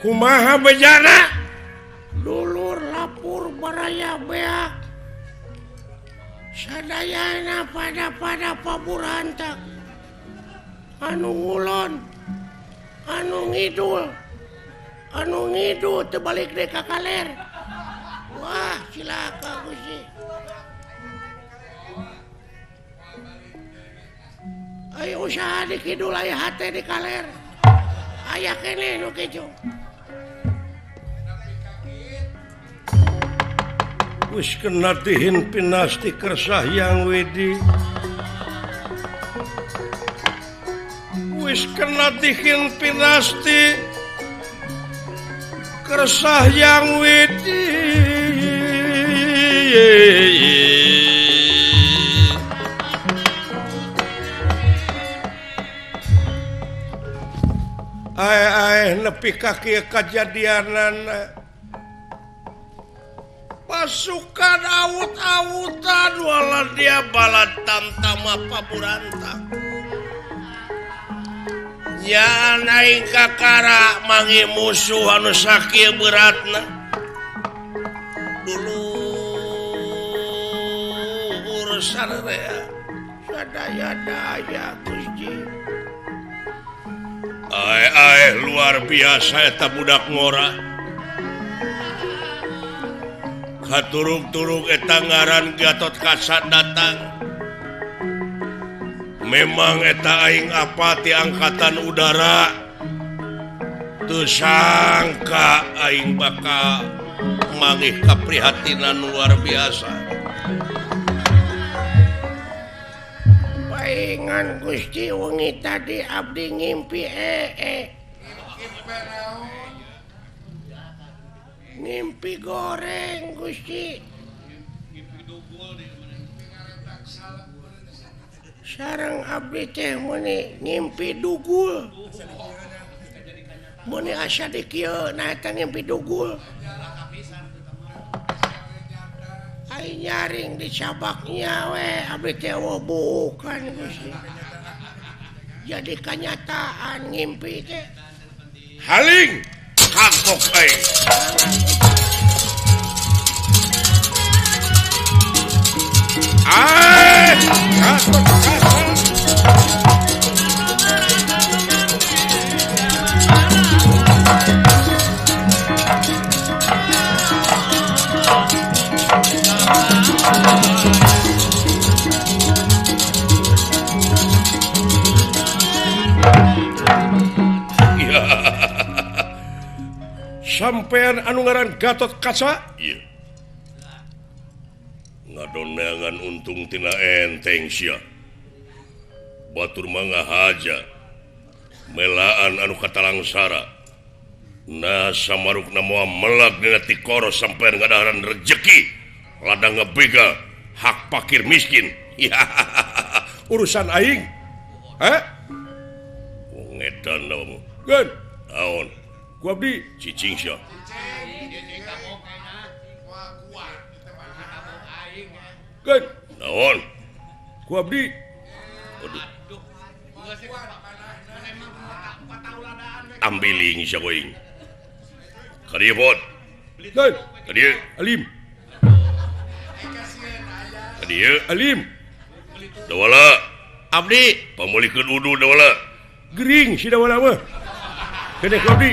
Kumaha bejana dulur lapur baraya beak sadayana pada paburantak anu ngulon anu ngidul terbalik deka kaler. Wah cilaka Gusti. Ayo usaha di kidul aya hate di kaler aya kene nu kitu. Wis kena dihin pinasti kersah yang wedi. Wis kena dihin pinasti kersah yang wedi. Ae nepi kaki kejadianan pasukan awut-awutan walau dia balat tamtama paburanta ya naik kakara mangi musuh anu sakit beratna dulu urusan rea sadaya-daya Gusti. Ae luar biasa eta budak ngora. Katurug-turug eta ngaran Gatot Kaca datang. Memang eta aing apati angkatan udara. Teu sangka aing bakal mangih kaprihatinan luar biasa. Paingan Gusti wengi tadi abdi ngimpi ngimpi goreng Gusti. Sareng abdi teh meuni ngimpi dugul. Meuni asa di kieu nah eta ngimpi dugul. Ai nyaring di cabaknya we abdi teh bukan Gusti. Jadi kenyataan ngimpi teh. Haling kagok ai. Sampean anu ngaran Gatot Kaca? Iya. Ngadoneangan untung tina enteng sia. Batur mangga haja. Melaan anu katalangsara. Nah samarukna moal melag dina tikoro sampean ngadaharan rejeki. Ladang ngebegal hak fakir miskin. Urusan aing. Hah? Wong edan namu. Gan, Naon? ku abdi Cicing sia. gan, Naon? ku abdi Aduh. Ambiling sia going. Kadieu pot. gan, Kadieu. alim, Kadieu. alim, Dawala. Abdi Pamulikeun udu dawala. gering si dawala mah. Kene ku abdi.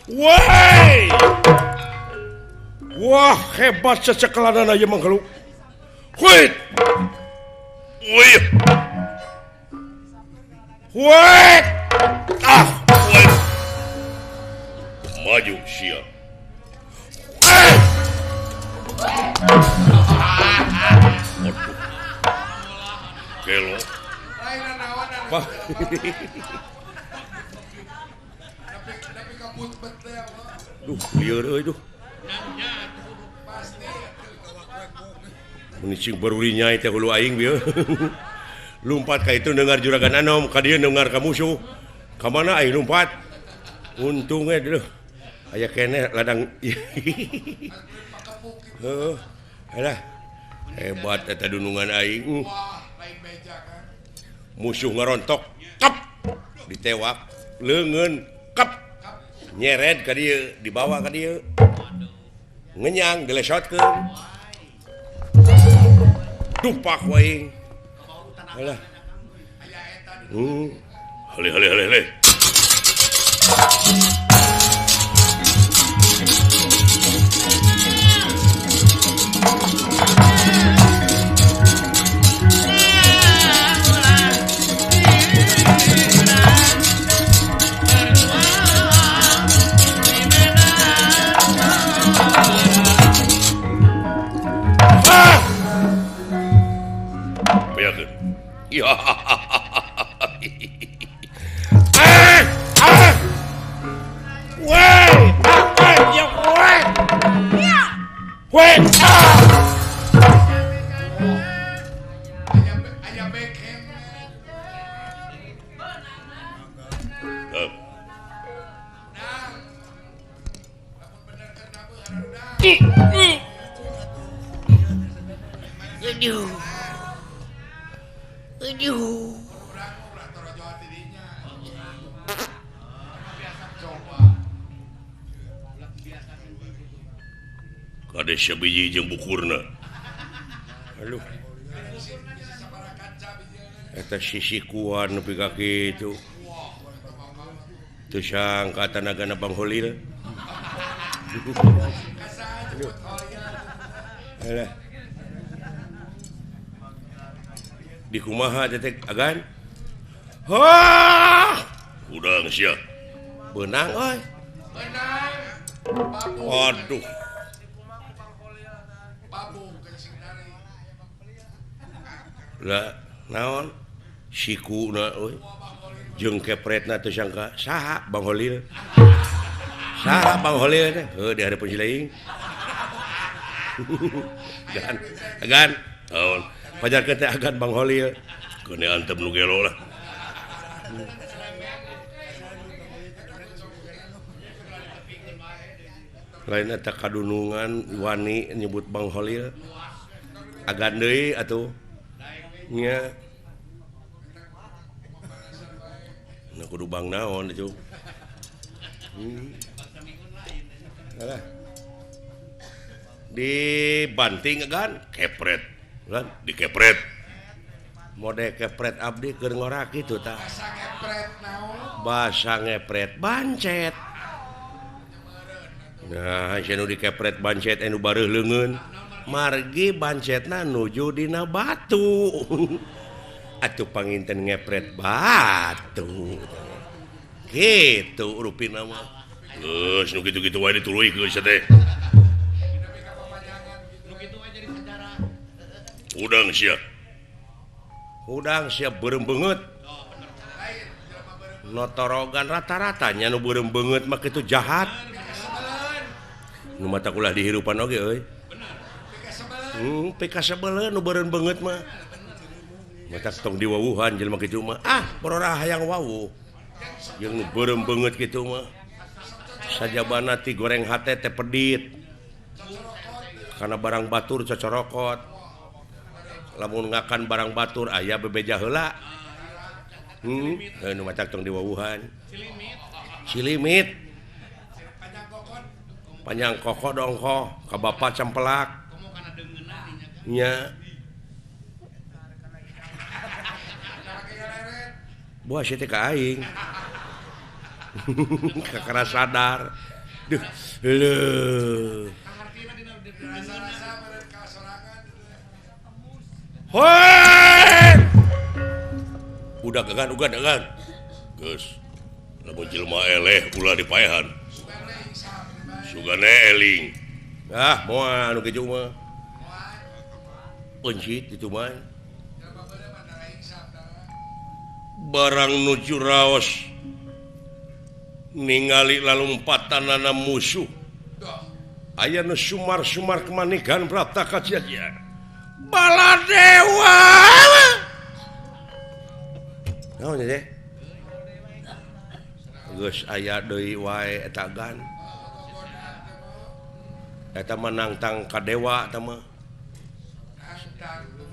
Woi. Wah, hebat cecekelan aja mangkeluk. Wait. Wih. Wait. Ah, Wih. Maju siap. Waduh. Kelo. Wah. Duh, lieur euy duh. Menicing barurinya teh hulu aing bieu. Lumpat ka itu dengar juragan anom, ka dieu dengar ka musuh. Ka mana aing lumpat? Untung deuh. Aya keneh ladang. Heuh. Alah. Hebat eta dunungan aing. Musuh ngarontok, kap ditewak, leungeun, kap nyeret ka dieu, dibawa ka dieu. Ngenyang dilesotkeun. Dupak wae. Alah. Hale. Beakeun. Ya. Woi, apa ya woi? Woi. Aduh. Kade sabiji jeung bukurna. Aduh. Eta sisikuan nepi ka kitu. Teu sangka tanagana Bang Holil. Aduh. Alah. Di kumaha detek agan? Hah! Udang sia. Benang euy. Waduh. Lah naon? Sikuna euy. Jeung kepretna teu sangka saha Bang Holil. Saha Bang Holil teh? Heuh di hareupeun Cileing. Agan. Naon? Pajarkeun teh agan Bang Holil. Kene antep nu gelo lah. Lain eta kadunungan wani nyebut Bang Holil. Agan deui atuh. Nya. Nah kudu Bang naon itu. Alah. Dibanting agan Kepret. kan Dikepret. mode kepret abdi keur ngorak kitu tah. Basa ngepret bancet. Nah, anu dikepret bancet anu bareuh leungeun, margi bancetna nuju dina batu. Atuh panginten ngepret batu. Kitu rupina mah. Geus nu kitu-kitu wae dituluy geus teh. Udang sia. Udang siap beureum beungeut. Notorogan rata-ratanya nu beureum beungeut mah kitu jahat. Nu mata kulah dihirupan oge euy. Pika sabeuleun nu beureum beungeut mah. Mata tong diwawuhan jelema kitu mah. Ah, porora hayang wawuh. Yang nu beureum beungeut kitu mah. Sajabana ti goreng hate teh pedit. Karena barang batur cocorokot. Lamun ngakan barang batur aya bebeja heula. Nu macak tong diwawuhan. Cilimit. Panjang koko dongko ka bapa campelak. Nya. buah si teh ka aing kakara sadar duh leuh hoi udah gagan geus lamun jelema eleh ulah dipaehan sugane eling moal nu kitu mah pencit itu mah barang nuju raos ningali lalumpatanana musuh aya nu sumar-sumar kemanikan prapta kajian Baladewa naon teh geus aya deui wae eta gan eta mah nangtang ka dewa eta mah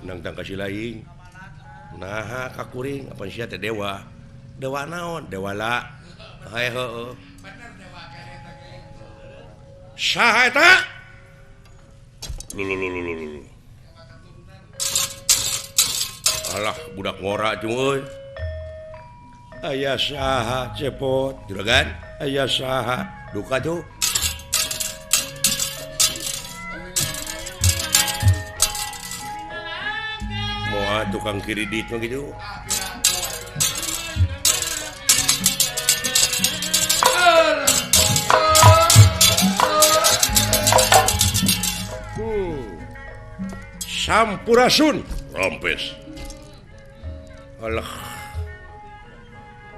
nangtang ka silaing nah ka kuring apa sia teh dewa naon dewala hae heueuh saha eta lu alah budak ngora cung euy aya saha cepot juragan aya saha duka tuh moal tukang kiridit mah gitu Sampurasun rampes alah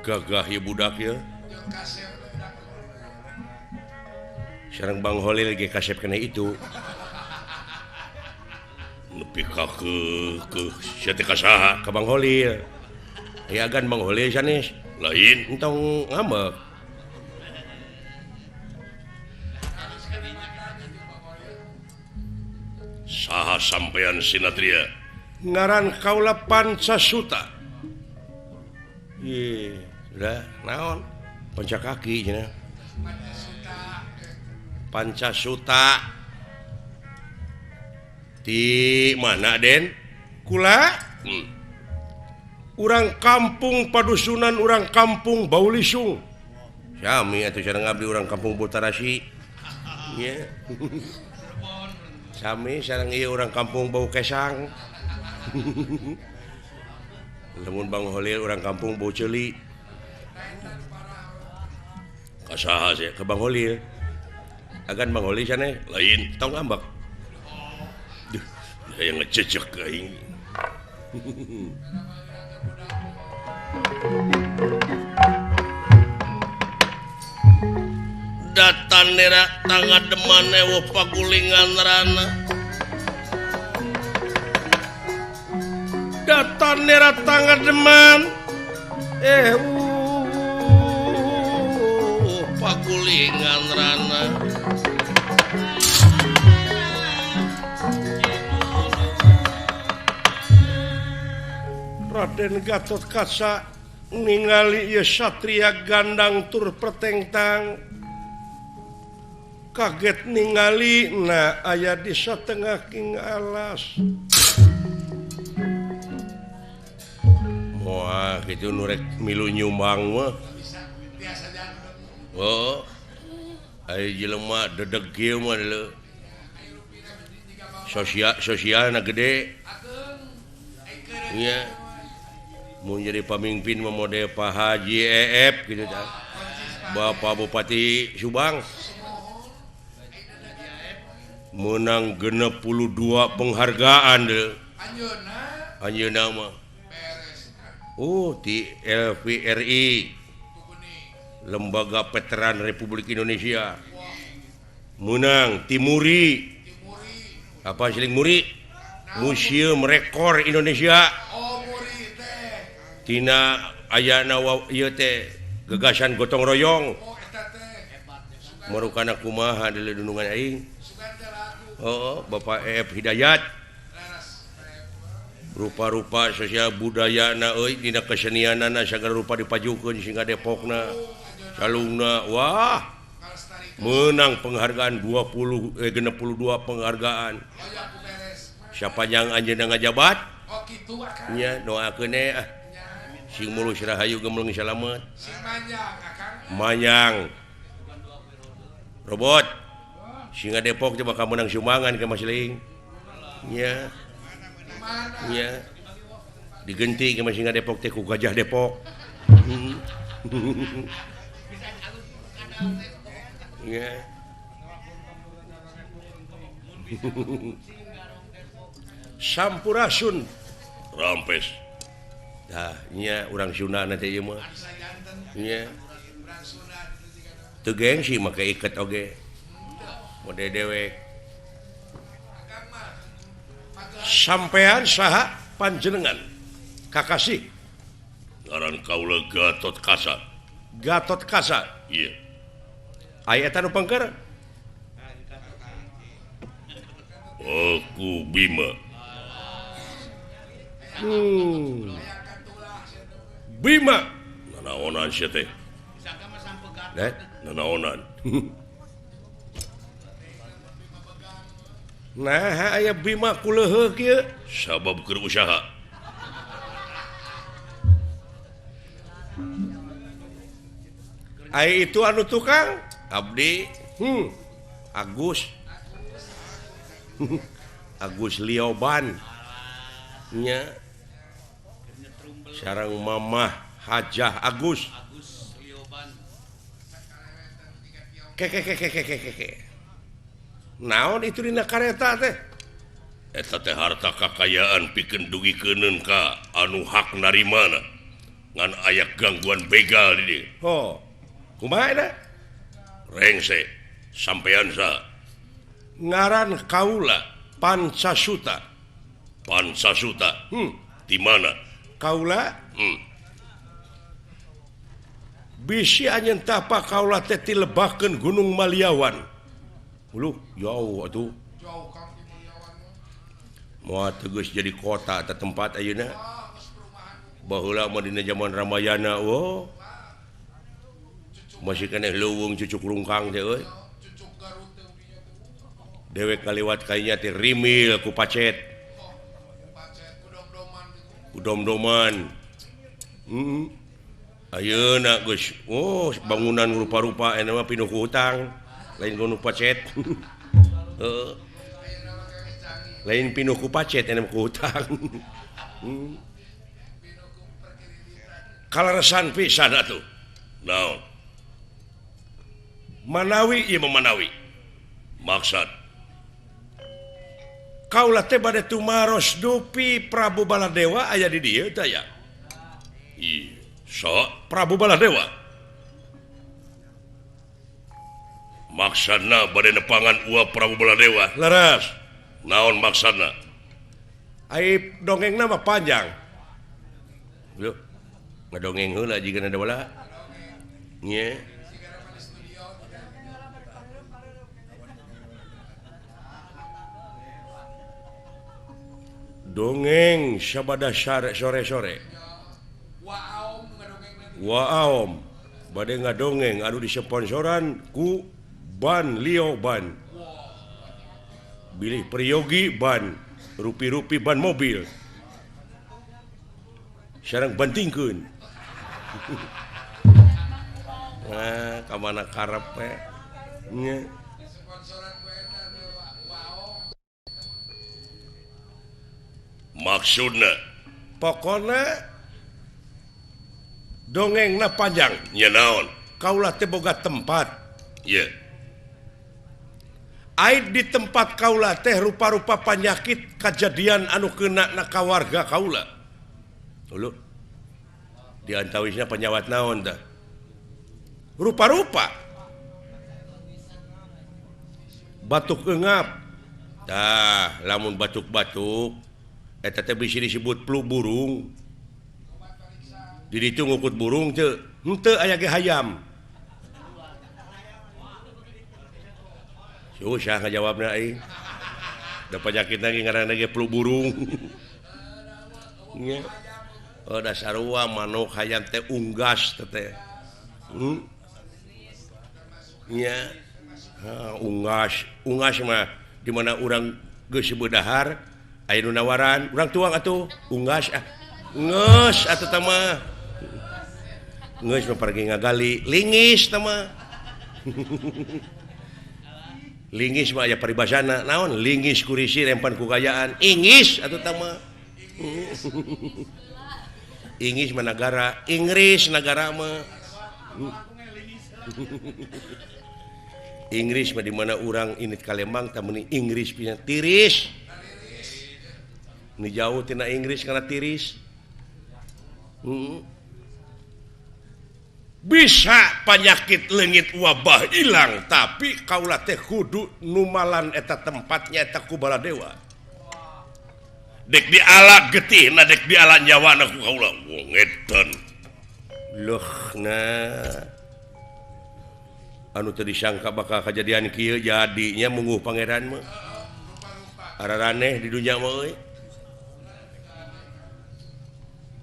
gagah ya budak ya sareng Bang Holil ge kasep kena itu nepi ka ke sia teh ka saha ka Bang Holil aya gan Bang Holil sanes lain entong ngambek saha sampean sinatria ngaran kaula Pancasuta ye udah naon pancakaki cenah Pancasuta di mana Den kula urang kampung padusunan urang kampung Baulisung sami atuh sareng abdi urang kampung Butarasi ye sami sareng ieu urang kampung Bau Kesang lamun Bang Holil urang kampung Bau Ceuli ka saha sia ke Bang Holil agan Bang Holil sana lain tong ambak duh aya ngececek aing datan nera tangga demane wo pagulingan rana datan nera tangga deman pagulingan rana Raden Gatot Kaca ningali ieu satria gandang tur pertengtang kaget ningali nah aya di satengah king alas moal kitu nu rek milu nyumbang mah oh aya jelema dedeg kieu mah sosialna gede nya mun jadi pamimpin mah model Pak Haji EF gitu kan Bapak Bupati Subang menang 62 penghargaan deh anjeunna mah di LVRI Lembaga Veteran Republik Indonesia menang Timuri apa siling muri Museum Rekor Indonesia tina ayana ieu teh gagasan gotong royong marukana kumaha di dunungan aing Bapak EF Hidayat rupa-rupa sosial budayana euy dina kesenianana sagala rupa dipajukeun sehingga Depokna salungna wah menang penghargaan 62 penghargaan siapa yang anjeunna ngajabat nya doakeun sing mulus rahayu gemulung salamet manyang robot singa Depok coba kamu menang sumbangan ke Mas Ling nya digenti ke Singa Depok teh ku Gajah Depok ya Sampurasun Rampes dah nya urang Sunda nanti ieu mah nya teu gengsi make iket oge mode dewek sampean saha panjenengan kakasih ngaran kaula Gatot Kasa. Gatot Kasa Iya. aya eta nu pangker Aku Bima. Bima Nanaonan sia teh. Nanaonan. nah aya Bima kuleheuk kieu Sabab keur usaha. aya itu anu tukang abdi Agus Agus Lioban nya sareng Mamah Hajah Agus naon itu dina kareta teh Eta teh harta kakayaan pikeun dugikeun ka anu hak narimana ngan aya gangguan begal di dieu. oh kumaha eta Rengse sampean sa ngaran kaula Pancasuta Pansasuta. Di mana? kaula bisi anjeun tapa kaula teh ti lebahkeun Gunung Maliawan uluh jauh atuh moal tegas jadi kota atau tempat ayeuna baheula mah dina zaman Ramayana masih keneh leuweung cucuk lungkang teh euy dewek kaliwat kainya teh rimil ku pacet ku dom-doman ayeuna geus bangunan rupa-rupa eta mah pinuh ku hutang lain ku pacet heeh lain pinuh ku pacet eta ku hutang kaleresan pisan atuh naon manawi ieu memanawi maksud kaula teh bade tumaros dupi Prabu Baladewa aya di dieu teh aya iya so Prabu Baladewa maksudna bade nepangan uap Prabu Baladewa leres naon maksudna ai dongengna mah panjang yuk ngadongeng heula jigana ada bala nya dongeng sabada sore-sore Waaom bade ngadongeng anu disponsoran ku Ban Lio Ban bilih Priyogi Ban rupi-rupi ban mobil sareng bantingkeun nah kamana karep we nya maksudna pokona dongengna panjang nya naon kaula teh boga tempat iya ai di tempat kaula teh rupa-rupa penyakit kejadian anu kena na kawarga kaula dulu diantawisnya penyawat naon tah rupa-rupa batuk engap tah lamun batuk-batuk eta teh bisa disebut flu burung di ditu ngukut burung teu henteu aya ge hayam susah ngajawabna aing da penyakit lagi ngaranna ge flu burung nya da sarua manuk hayam teh unggas teh nya unggas mah di mana urang geus beudahar aya nu nawaran urang tuang atuh unggas ngeus atuh teh mah geus pergi ngagali lingis tama. Lingis mah aya paribasana naon lingis kurisi rempan ku gayaan ingis atuh tama. Ingis mah negara Inggris negara mah. Inggris mah di mana orang ini Kalembang tamun Inggris punya tiris. Ini jauh tina Inggris karena tiris. Bisa penyakit leungit wabah hilang tapi kaula teh kudu numalan eta tempatnya eta ku Baladewa. Dek diala getihna dek diala nyawana ku kaula wong edan. Loh nah anu teu disangka bakal kejadian kieu jadinya mungguh pangeran mah. Araraneh di dunya mah euy.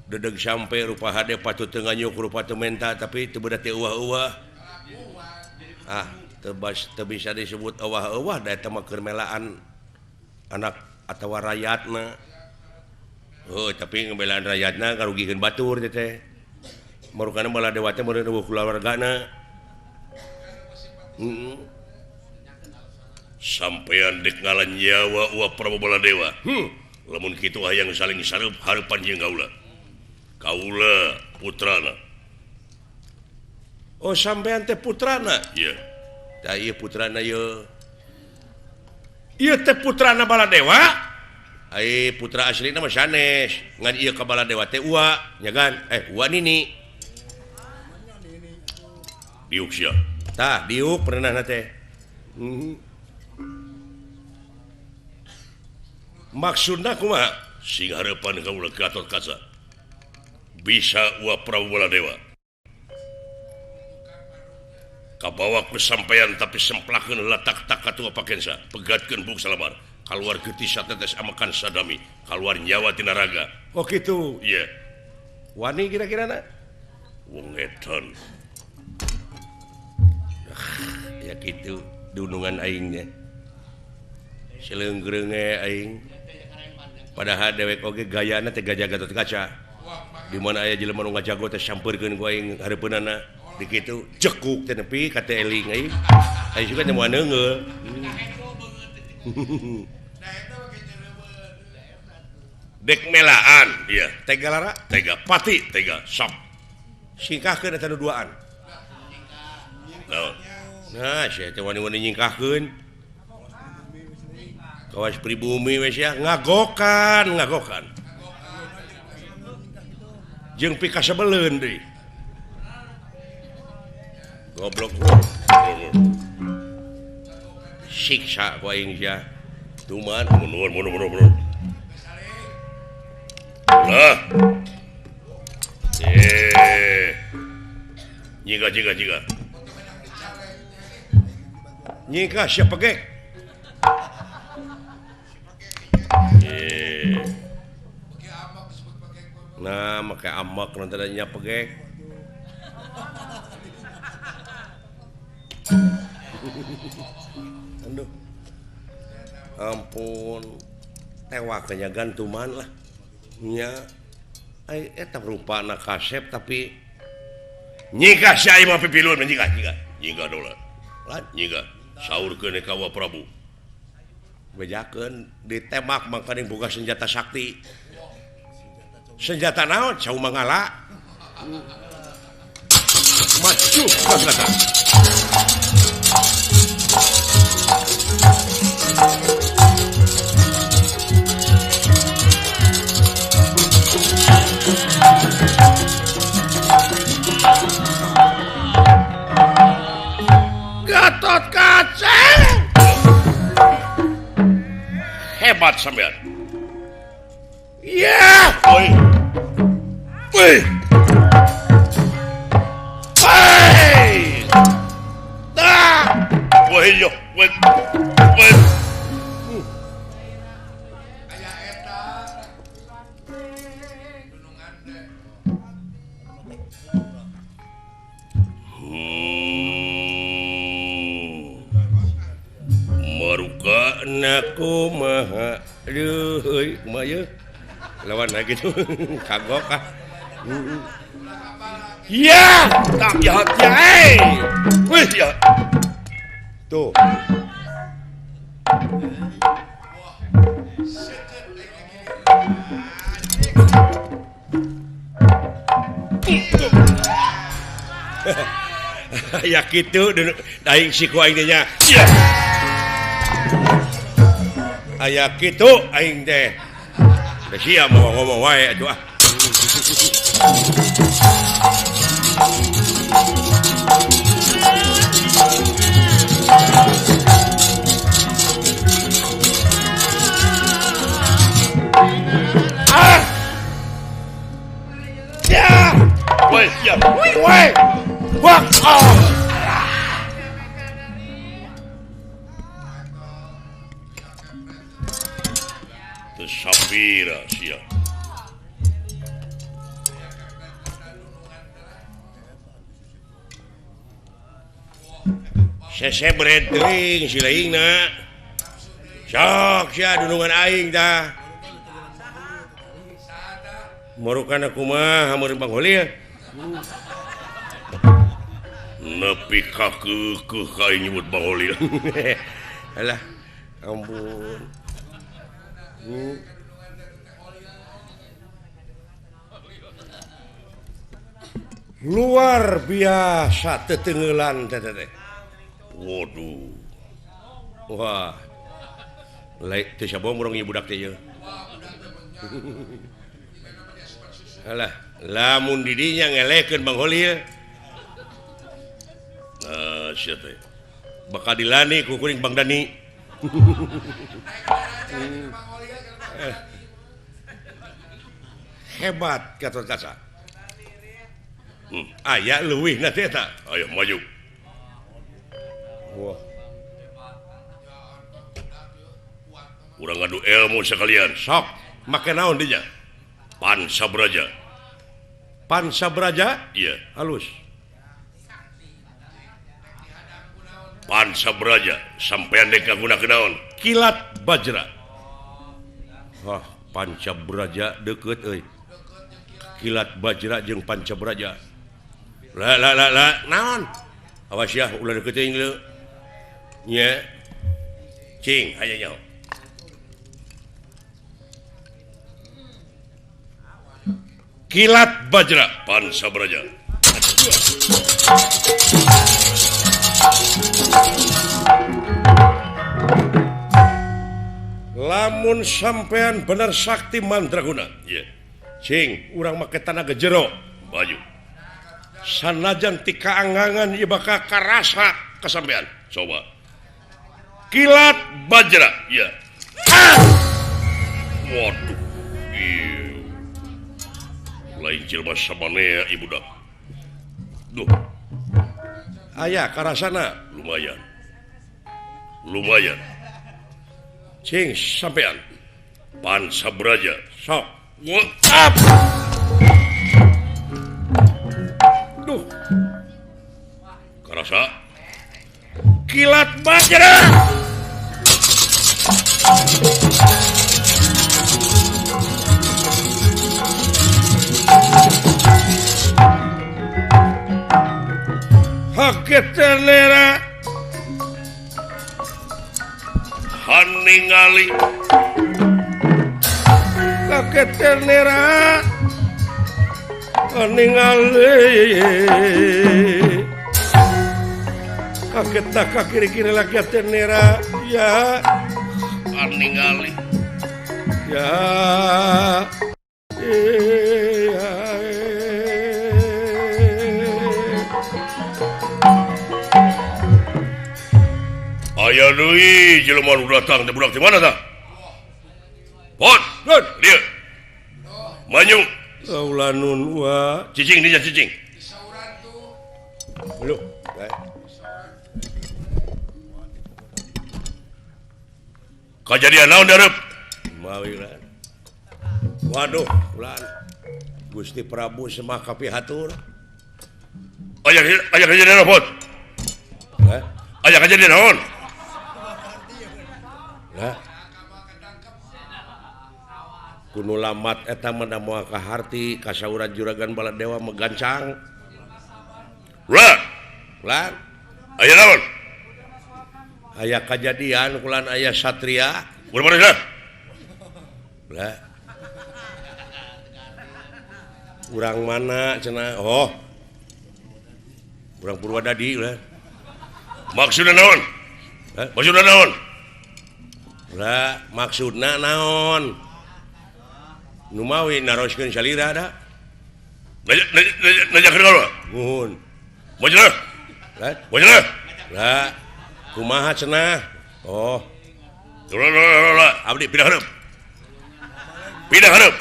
Dedeg sampai rupa hade patut teu nganyuk rupa teu menta tapi teu beuda teu euwah-euwah. Teu bisa disebut euwah-euwah da eta mah keur melaan anak atawa rakyatna. Oh tapi ngebelaan rakyatna karugikeun batur teh. Marukana Baladewa teh meureun eueuh kulawargana. Sampean dek ngalan nyawa ulah Prabu Baladewa. Lamun kitu hayang saling sareup hareupan jeung kaula. Kaula putrana. Oh sampean teh putrana? Iya. Da ieu putrana ieu. Ieu teh putrana Baladewa? Ai putra aslina mah sanes. Ngan ieu ka Baladewa teh Uwa, nya kan? Uwa nini. Diuk sia. Tah, diuk pernah teh. Maksudna kumaha? Sing hareupan kaula Gatot Kaca. Bisa ulah Prabu Baladewa. Kabawa ku sampean tapi semplakeun latak-tak katua pakensa. Pegatkeun buk salabar. Kaluar getih satetes amakan sadami. Kaluar nyawa tina raga. Oh gitu. Iya. Wani kira-kirana? Wong edan. Ya gitu dunungan aingnya. Seleunggereunge aing. Padahal dewek oge gayana teh gajah Gatot Kaca. Di mana aya jelema nu ngajago teh sampeurkeun ku aing hareupeunana di kitu jekuk teh nepi ka teh eling aing. Aing juga teh moal neungeul. Dek melaan, iya. Tega lara? Tega pati, tega sok. Singkahkeun eta nu duaan. Nah, saya teh wani-wani nyingkahkeun. Kawas pribumi we sia ngagokan. Jeung pika sabeleun deui. Goblok. Siksa ku aing sia. Tuman mun. Lah. Jiga. Nyingkah sia pegek. Nah, make amak nanti nya pegek. Aduh. Ampun. Tewa kenya gantuman lah. Nya eta rupana kasep tapi nyingkah sia ieu mah pipilun nyingkah. Nyingkah dola. Lan nyingkah saurkeun ka Wa Prabu. Bejakeun ditembak mangka boga senjata sakti. Senjata naon? Cau mangala. Maju ka belakang. Gatot Kaca. Hebat sampean. Ya. Oi. Hey. Dah. Woi yo. Woi. Naku maha euy kumaha ye lawan gitu kagok Ya, tak jahat ya. Wih ya. tuh. Ya gitu daing siku aing nya. Ya. Aya kitu aing teh. Da sia mau ngomong wae atuh ah. Ah! Ya! Wih ya. Woi! Wah! Oh! Teu sapira sia. Sese bredring si leingna. Sok sia dunungan aing tah. Morukan aku mah hamun Bang Holil. Nepi ka keukeuh ka aing nyebut Bang Holil. Alah, ampun. Luar biasa tetenggelan teh. Waduh. Wah. Lain teu sabong urang ieu budak teh ieu. Alah, lamun di dinya ngelekeun Bang Holil. Nah, sia teh. Bakal dilani ku kuring Bang Dani. Hebat Gatot Kaca. Aya leuwih na teh eta. Ayo maju. Wah. Urang ngadu ilmu sekalian. Sok, make naon dinya? Pansabraja. Pansabraja? Iya, Halus. Pansabraja. Sampean dek ngagunakeun naon? Kilat Bajra. Wah, Pancabraja deukeut euy. Kilat Bajra jeung Pancabraja. La, naon? Awas ya, ulah deukeut teuing leu. Nya. Cing, aya nyaho. Kilat Bajra Pansabraja. lamun sampean bener sakti mandraguna. Iya. Cing, urang make tanaga jero. Maju. Sanajan ti kaangangan ieu bakal karasa kasampean. Coba. Kilat Bajra. Iya. Waduh. Iya. Lain jelma samanea ibu dak. Duh, aya karasana. lumayan. Lumayan. Cing, sampean. Pansabraja. Sok. Wah. Duh, Karasa. Kilat Bajra. Haketelera Haningali. kaketelera ningali kaget tak kiri-kiri lagi tenera ya Haningali. ya Aya deui jelema nu datang teh budak di mana tah? Pon, dia. Maju. Saulanun wa Cicing dia cicing. lu Kejadian naon dareup? mawi lan waduh ulan Gusti Prabu semah kapihatur Aya kejadian apa? Aya kejadian naon? Lah kuno lamat eta mah da moal kaharti kasauran juragan Baladewa megancang Ulah. Lan Aya naon? aya kejadian kulan aya satria. Ulah mana dah? Lah. Urang mana cenah? Oh. Urang Purwadadi ulah. Maksudna naon? Maksudna naon? Lah, maksudna naon? Nu mawi naroskeun salira da. Najak kana. Nuhun. Maksudna? Lah, Maksudna? lah. Kumaha cenah? Oh, Ulah. Abdi pindah hareup. Pindah hareup.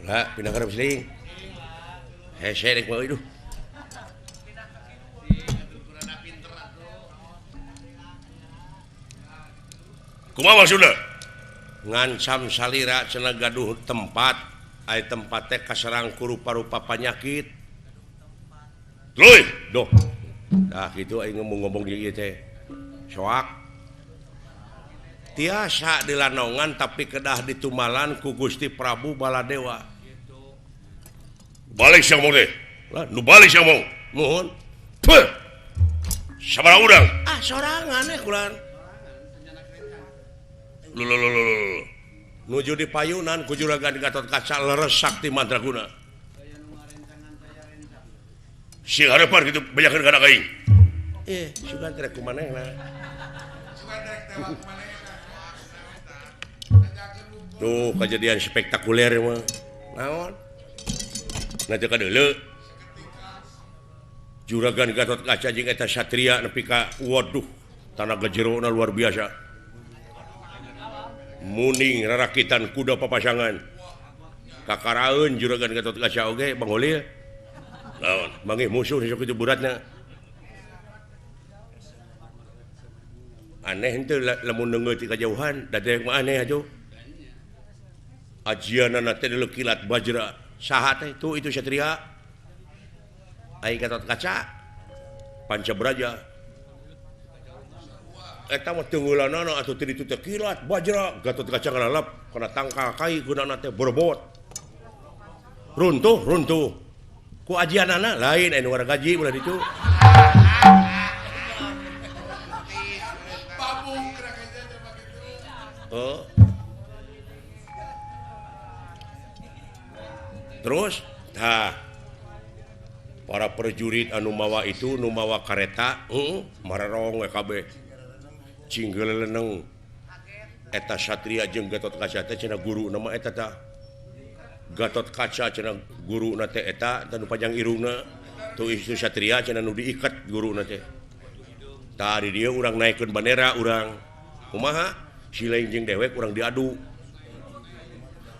lah pindah ka Siling. Hese rek mah iduh. Kumaha maksudna? Ngancam salira cenah gaduh tempat, aya tempat teh kaserang ku rupa-rupa panyakit. Tuluy. Doh. Tah kitu aing ngomong di ieu teh. Soak. Tiasa dilanongan tapi kedah ditumbalan ku Gusti Prabu Baladewa. Balik sia ngomong teh. Lah, Nu balik sia ngomong. nuhun. Puh. Sabaraha urang? Ah, sorangan kulan. Lu. Nuju di payunan ku juragan Gatot Kaca leres sakti mandraguna. Si harapan gitu banyakeun kana aing. Sugan trek kumanehna. Tuh kejadian spektakuler mah. Naon? Nanti kadeuleu. Juragan Gatot Kaca jeung eta satria nepi ka waduh tanaga jerona luar biasa. Muning rarakitan kuda papasangan. Kakaraeun juragan Gatot Kaca oge Bang Holil. Naon? Mangih musuh sok itu beratna. Aneh henteu lamun neungeut ti kajauhan, dadek mah aneh atuh. Ajianana teh deuleu kilat bajra. Saha teh tuh itu satria? Ai Gatot Kaca. Pancabraja. Eta mah teungeulanana atuh teu ditu teh kilat bajra. Gatot Kaca ngalalap kana tangka kai gunana teh borbot. Runtuh. Ku ajianana lain anu warga gaji ulah ditu. Oh. Terus para prajurit anu mawa itu nu mawa kareta mararong we kabeh cinggeleuneng eta satria jeung Gatot Kaca teh cenah guru nama eta tah Gatot Kaca cenah guruna teh eta tanu panjang irungna tu isu satria cenah nu diikat guruna teh tah di dieu urang naikkeun bandera urang kumaha Silaing jeung dewek urang diadu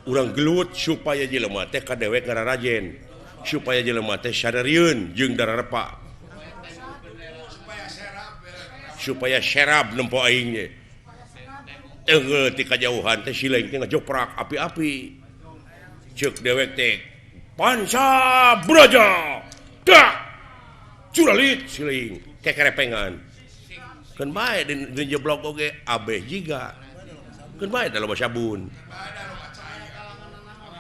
urang gelut supaya jelema teh ka dewek ngararajen supaya jelema teh sadarieun jeung dararepa supaya serab nempo aing ge ti kajauhan teh Silaing teh ngajoprak api-api ceuk dewek teh panca braja dak curalit Silaing kekerepengan keun bae di jeblok oge abeh jiga keun bae da loba sabun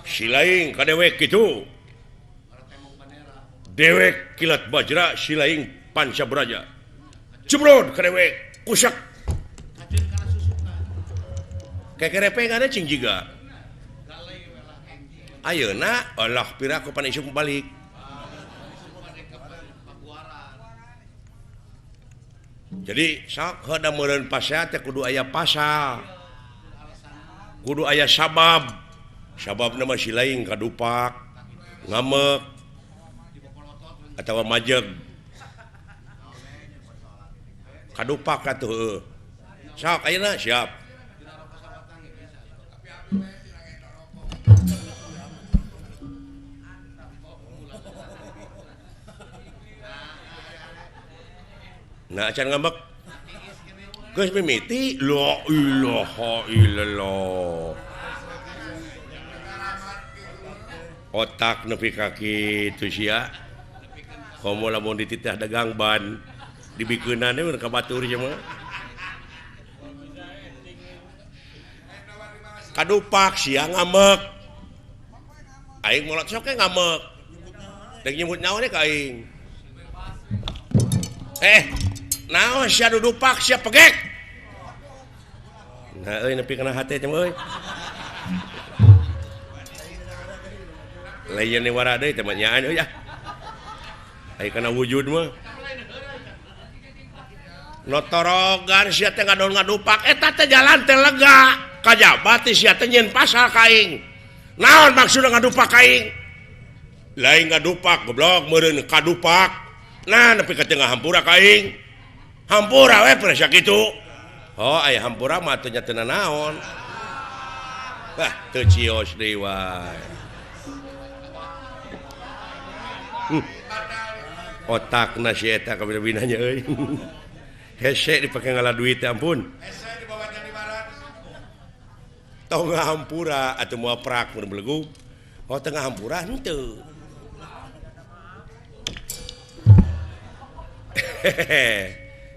Silaing ka dewek kitu dewek kilat bajra Silaing panca braja cebrod ka dewek kusak kekerepengan cing jiga ayeuna Allah pira ku pan isuk balik jadi sok heuda meureun pasal teh kudu aya pasal kudu aya sabab sababna mah Silaing kadupak ngamek atawa majeg kadupak atuh heueuh sok ayeuna siap nah acan ngambek geus mimiti la ilaha illallah otak nepi ka kitu sia komo lamun dititah dagang ban dibikeunana we ka batur nya mah kadupak sia ngambek aing molot sok ngamek dek nyebut nyawa ka aing naon sia dudupak sia pegek. Nah nepi kana hate teh euy. Lain ni wara deui teh nyaan euy ya. Ai kana wujud mah. Notorogan sia teh ngadupak eta teh jalan teh lega. Kajabat sia teh nyeun pasal ka aing. Naon maksudna ngadupak ka aing? Lain ngadupak goblok meureun kadupak. Nah nepi ka tengah hampura ka aing. Hampura we presa kitu. Oh aya hampura mah teu nya teu naon. Teu cios deui wae. Otakna si eta kabina-bina nya euy. Hese dipake ngala duit teh ampun. Hese dibawa jadi barat. Tong ngahampura atuh moal prak mun belegu. Oh tengah hampura henteu.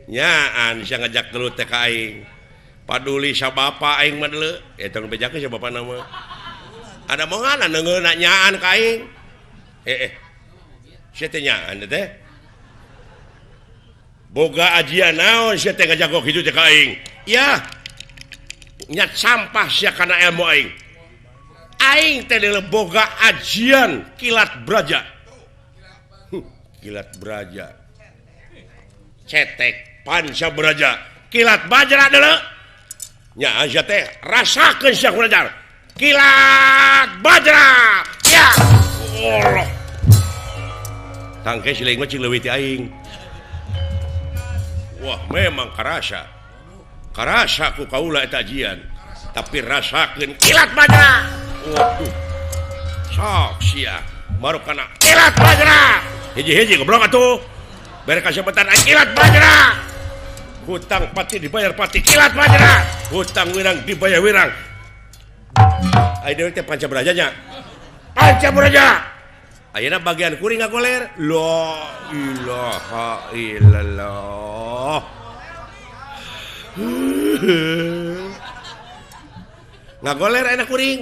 Nyaan sia ngajak gelut teh ka aing. Paduli sa bapa aing mah deuleu. Eta nu bejakeun sa bapa nama. Ada moal neungeuna nyaan ka aing. Sia teh nyaan teh. Boga ajian naon sia teh ngajak kitu teh ka aing. Ya. Nyat sampah sia kana ilmu aing. Aing teh deuleu boga ajian kilat braja. Kilat braja. Cetek panca beraja kilat bajra deuleu nya aja teh rasakeun sia kunajar kilat bajra ya Allah tangke sileung mah cing leuwih ti aing wah memang karasa ku kaula eta ajian tapi rasakeun kilat bajra waduh sok sia baru kana kilat bajra hiji-hiji goblok atuh bere kasebatan kilat bajra. Hutang pati dibayar pati kilat bajra. Hutang wirang dibayar wirang. Ai deui teh panca berajanya. Panca beraja. Ayeuna bagian kuring ngagoler. La ilaha illallah. Ngagoler enak kuring.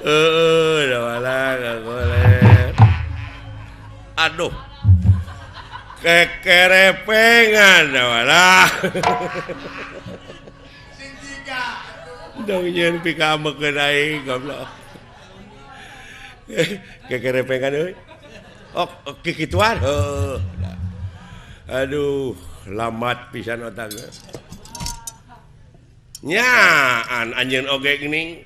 Da wala ngagoler. Aduh. Kekerepengan wala. Sing tiga. Dong nyeun pikamekeun aing goblok. Kekerepengan euy. Oh, kikituan. Aduh, lamat pisan otakna. Nyaan anjeun oge geuning.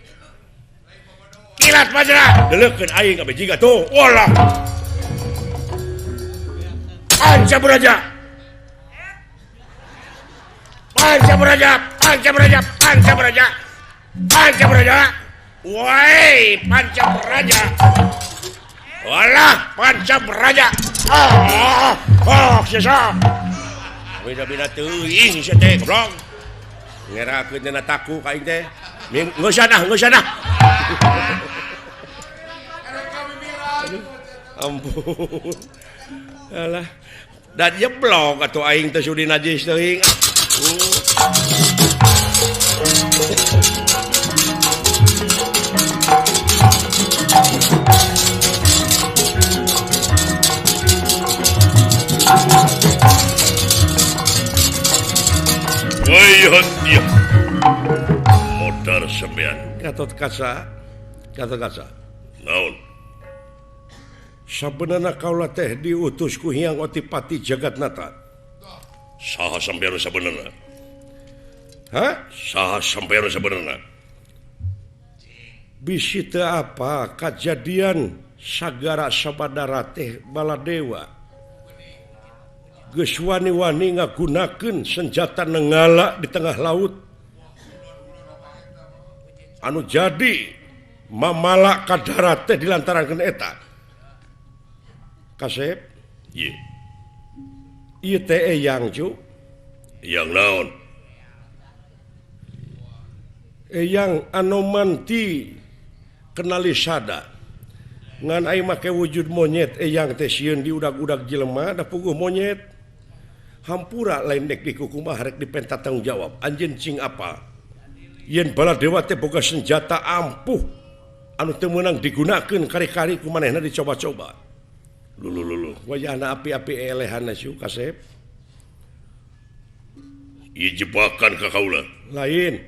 Kilat bajra, deuleukeun aing ka bejiga tuh. Walah. Panca beraja. Panca beraja. Panca beraja. Panca beraja. Panca beraja. Woi, panca beraja. Walah, panca beraja. Sisa. Bina-bina teuing sia teh goblok. Ngerakeun dina taku ka aing teh. Geus sana. Ampun. Alah. Dan jeblok atuh aing teh sudi najis teuing. Wayah dia. Modar sembian. Gatot kaca. Naon? Sabenerna kaula teh diutus ku Hyang Otipati Jagatnata. Saha sampeyan sabenerna? Hah? Saha sampeyan sabenerna? Bisi teu apa kajadian sagara sabadara teh Baladewa. Geus wani-wani ngagunakeun senjata nenggala di tengah laut. Anu jadi mamala ka darat teh dilantarankeun eta. Kasep, Ye. Ieu teh eyang cu. Eyang naon? Eyang anu manti kenali sada. Ngan ai make wujud monyet eyang teh sieun di udag-udag jelema da puguh monyet. Hampura lain dek dikukumah harek dipenta tanggung jawab. Anjeun cing apa? Yen Baladewa teh boga senjata ampuh anu teu meunang digunakeun kari-kari ku manehna dicoba-coba. wayahna api-api elehan su Kasep ieu jebakan ka kaula lain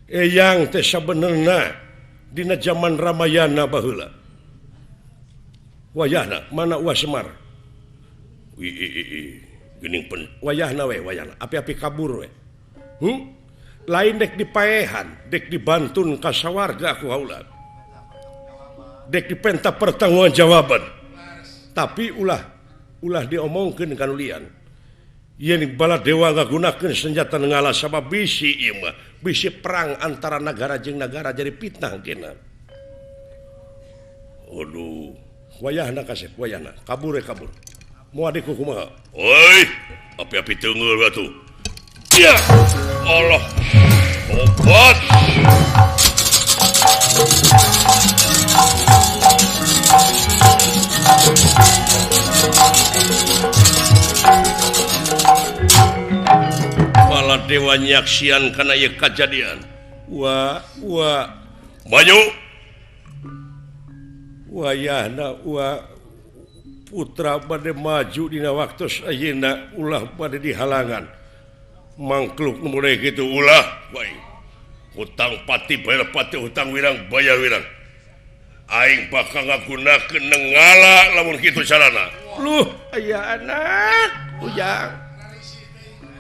eyang teh sabenerna dina zaman Ramayana baheula wayahna mana Uas Semar geuning wayahna api-api kabur we lain dek dipaehan dek dibantun ka sawarga ku haula dek dipenta pertanggungjawaban tapi ulah diomongkeun ka nulian yen Baladewa ngagunakeun senjata ngala sabab bisi ieu mah bisi perang antara negara jeung negara jadi fitnah kena aduh wayahna Kasep wayahna kabur moal di kumaha oi api-api teungeul batu ya Allah obat Baladewa nyaksian kana ieu kajadian wa banyu wayahna putra bade maju dina waktu ayeuna ulah bade dihalangan mangkluk mulai gitu ulah baik hutang pati bayar pati hutang wirang bayar wirang aing bakal ngagunakeun ngala lamun kitu carana luh aya anak ujang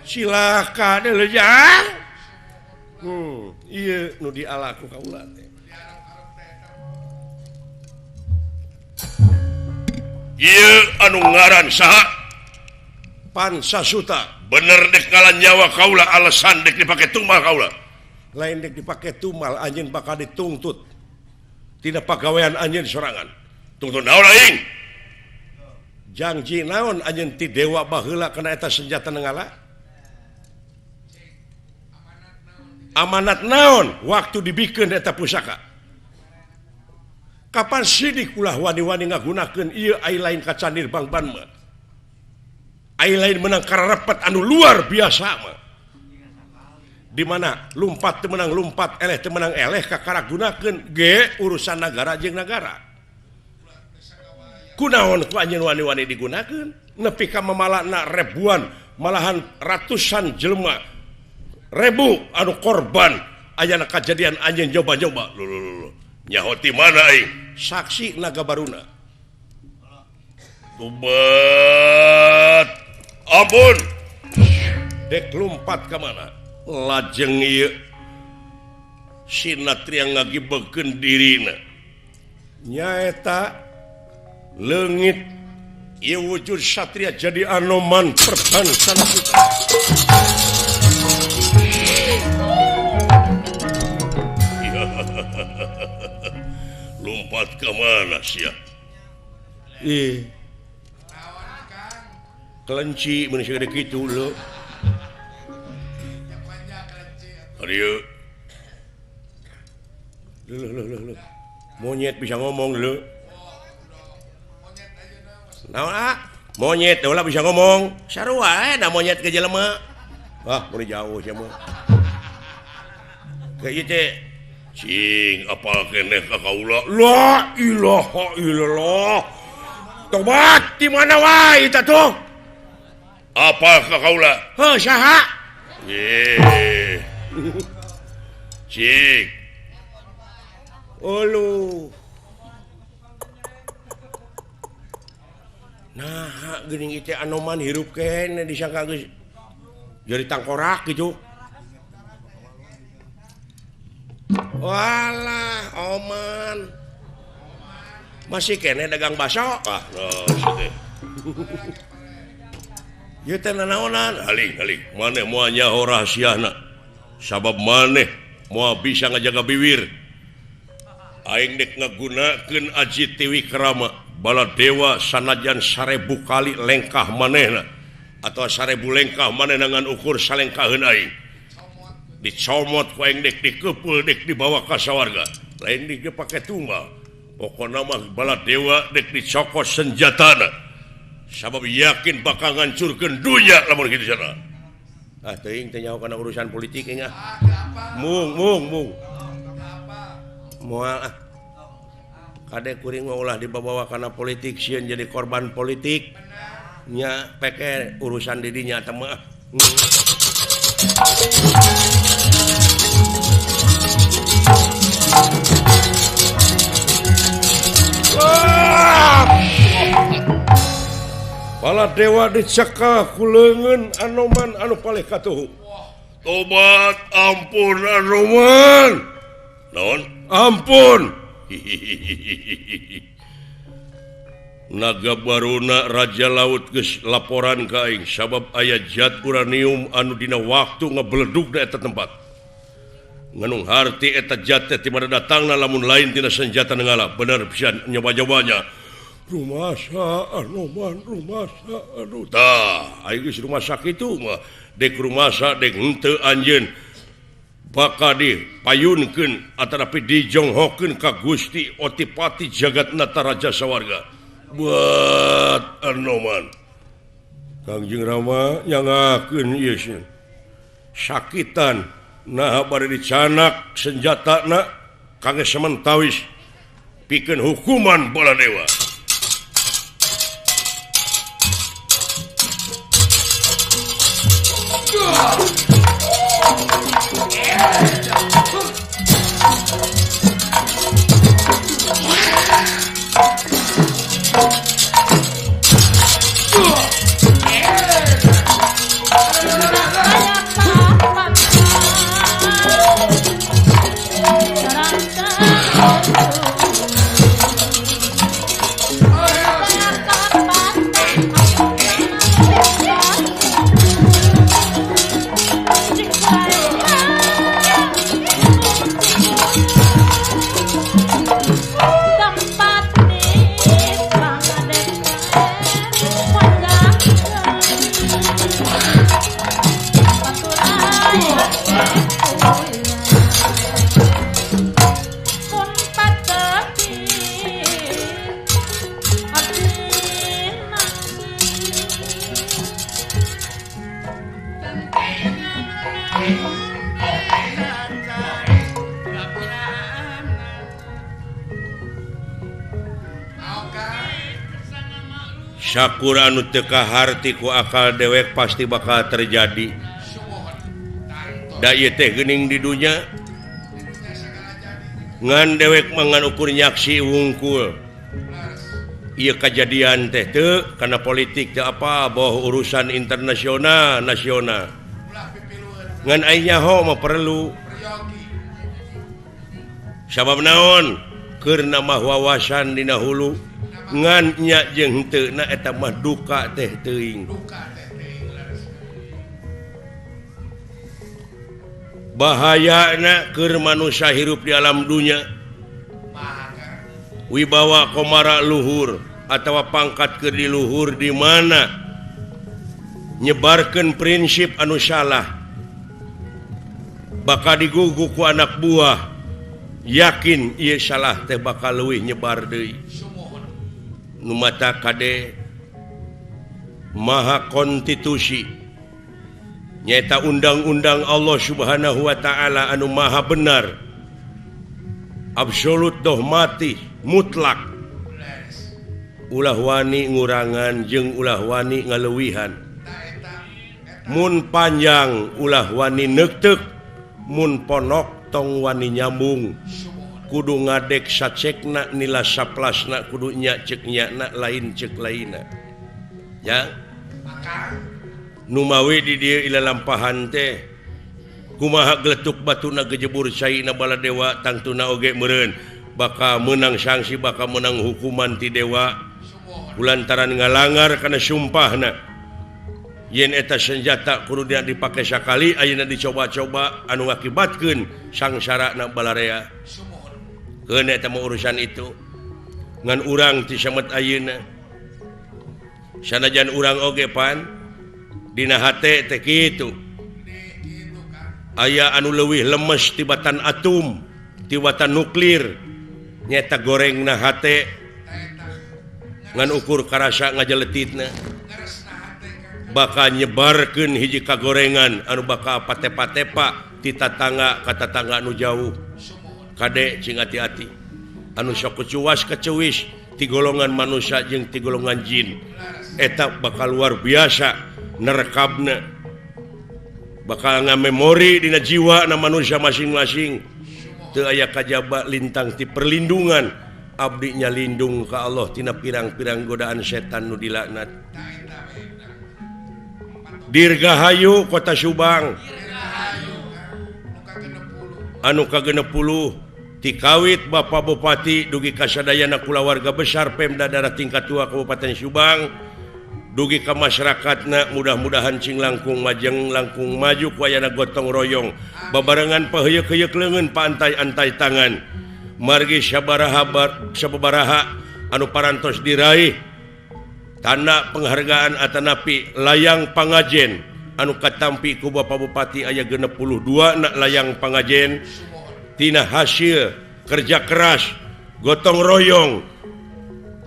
silakan deui ujang ieu nu dialaku kaula teh ieu anu ngaran saha Pansasuta bener dek ngalan nyawa kaula alasan dek dipake tumal kaula lain dek dipake tumal anjeun bakal dituntut tina pagawean anjeun sorangan tuntut naon aing janji naon anjeun ti dewa baheula kana eta senjata ngala amanat naon waktu dibikeun eta pusaka kapan sidik ulah wani-wani ngagunakeun ieu ai lain ka Candir Bangban mah ai lain menang kararepet anu luar biasa mah di mana lumpat teu menang lumpat eleh teu menang eleh kakaragunakeun ge urusan negara jeung negara kunaon ku anjeun wani-wani digunakeun nepi ka mamalana ribuan malahan ratusan jelema ribu anu korban ayana kejadian anjeun coba-coba nyahoti mana aing saksi naga baruna tubat ampun dek lumpat ke mana lajeng ieu sinatria ngagibekeun dirina nyaeta leungit ieu wujud satria jadi anoman perbangsana kita lompat ke mana sia kelenci mun segede kitu lo arieu lo monyet bisa ngomong lo naon monyet ulah bisa ngomong sarua da monyet ke jelema mun jauh sia mah kayak ieu cing apal keneh ka kaula la ilaha illallah tobat di mana wae eta tuh apal ka kaula heuh saha cing uluh nah geuning ieu anoman hirup kene disangka geus jadi tangkorak gitu. Walah, oman. Masih kene dagang baso. Sete. Ieu teh nanaonan? Haling. Maneh moal nyaho rahasiana. Sabab maneh moal bisa ngajaga bibir. Aing dek ngagunakeun Aji Tiwikrama, Baladewa sanajan 1000 kali lengkah manehna atau 1000 lengkah manehna ngan ukur salengkaheun aing. Dicomot ku aing dek dikeupul dek dibawa ka sawarga lain dek dipake tumbal pokona mah Baladewa dek dicokot senjatana sabab yakin bakal ngancurkeun dunya lamun kitu cenah teuing teh nyaho kana urusan politik nya mung moal Kadek kuring ulah dibawa karena politik sieun jadi korban politik nya peke urusan didinya temah. Bala dewa dicekal ku leungeun Anoman anu palih katuhu. Tobat ampun Anoman. Naon? Ampun. Naga baruna Raja Laut geus laporan ka aing sabab aya zat uranium anu dina waktu ngabeledug da eta tempat. Nganung harti eta zat teh ti mana datangna lamun lain tina senjata nenggala. Bener pisan nyoba-nyobanya. Rumasa Anoman, rumasa anu tah aing geus rumah sakit itu mah dek rumasa dek henteu anjeun bakal dipayunkeun atanapi dijonghokeun ka Gusti Otipati Jagatnata Raja Sawarga buat Anoman. Kangjeng Rama nyangakeun ieu sakitan nah bari dicanak senjatana kangge sementawis pikeun hukuman Baladewa. Syukur anu teu kaharti ku akal dewek pasti bakal terjadi. Da ieu teh geuning di dunya. Ngan dewek mangan ukur nyaksi wungkul. Ieu kajadian teh teu kana politik teu apa boh urusan internasional nasional. Ngan aing nyaho mah perlu. Sabab naon? Keur nambah wawasan dina hulu. Ngan nya jeung henteu na eta mah duka teh teuing. Bahayana keur manusia hirup di alam dunya. Wibawa komara luhur atawa pangkat keur di luhur di mana nyebarkeun prinsip anu salah bakal digugu ku anak buah. Yakin ieu salah teh bakal leuwih nyebar deui. Nu mata kade maha konstitusi nyaeta undang-undang Allah Subhanahu wa taala anu maha benar absolut dohmati mutlak ulah wani ngurangan jeung ulah wani ngaleuwihan mun panjang ulah wani neukteuk mun ponok tong wani nyambung kudu ngadek sacekna nila saplasna kudu nya cek nyana lain cek laina ya nu mawi di dieu ila lampahan teh kumaha gletuk batuna gejebur caina Baladewa tangtuna oge meureun bakal menang sanksi bakal menang hukuman ti dewa kulantaran ngalanggar kana sumpahna yen eta senjata kudu dipake sakali ayeuna dicoba-coba anu ngakibatkeun sangsarana Balarea. Keun eta mah urusan itu ngan urang ti samet ayeuna sanajan urang oge pan dina hate teh kitu aya anu leuwih lemes tibatan atom tibatan nuklir nyata gorengna hate ngan ukur karasa ngajeletitna bakal nyebarkeun hiji kagorengan anu bakal patepa-tepa ti tatangga ka tatangga anu jauh. Kade cing hati-hati anu sok kecuas kecewis ti golongan manusia jeung ti golongan jin eta bakal luar biasa nerekabna bakal ngamemori dina jiwa na manusia masing-masing teu aya kajaba lintang ti perlindungan abdi nya lindung ka Allah tina pirang-pirang godaan setan nu dilaknat. Dirgahayu Kota Subang anu ka-60 ti kawit Bapak Bupati dugi kasadayana kulawarga besar Pemda daerah tingkat 2 Kabupaten Subang dugi ka masyarakatna mudah-mudahan cing langkung majeng langkung maju kuayana gotong royong babarengan paheyeuk-heyeuk leungeun paantai-antai tangan margi sababaraha anu parantos diraih tanda penghargaan atanapi layang pangajen anu katampi ku Bapak Bupati aya 62 na layang pangajen tina hasil kerja keras gotong royong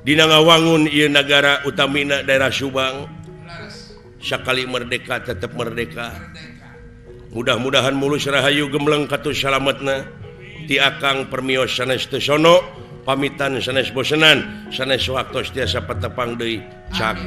dina ngawangun ieu nagara utamina daerah Subang sakali merdeka tetep merdeka mudah-mudahan mulus rahayu gembleng katus salametna ti akang permios sanes teu sono pamitan sanes bosenan sanes waktos tiasa patepang deui cak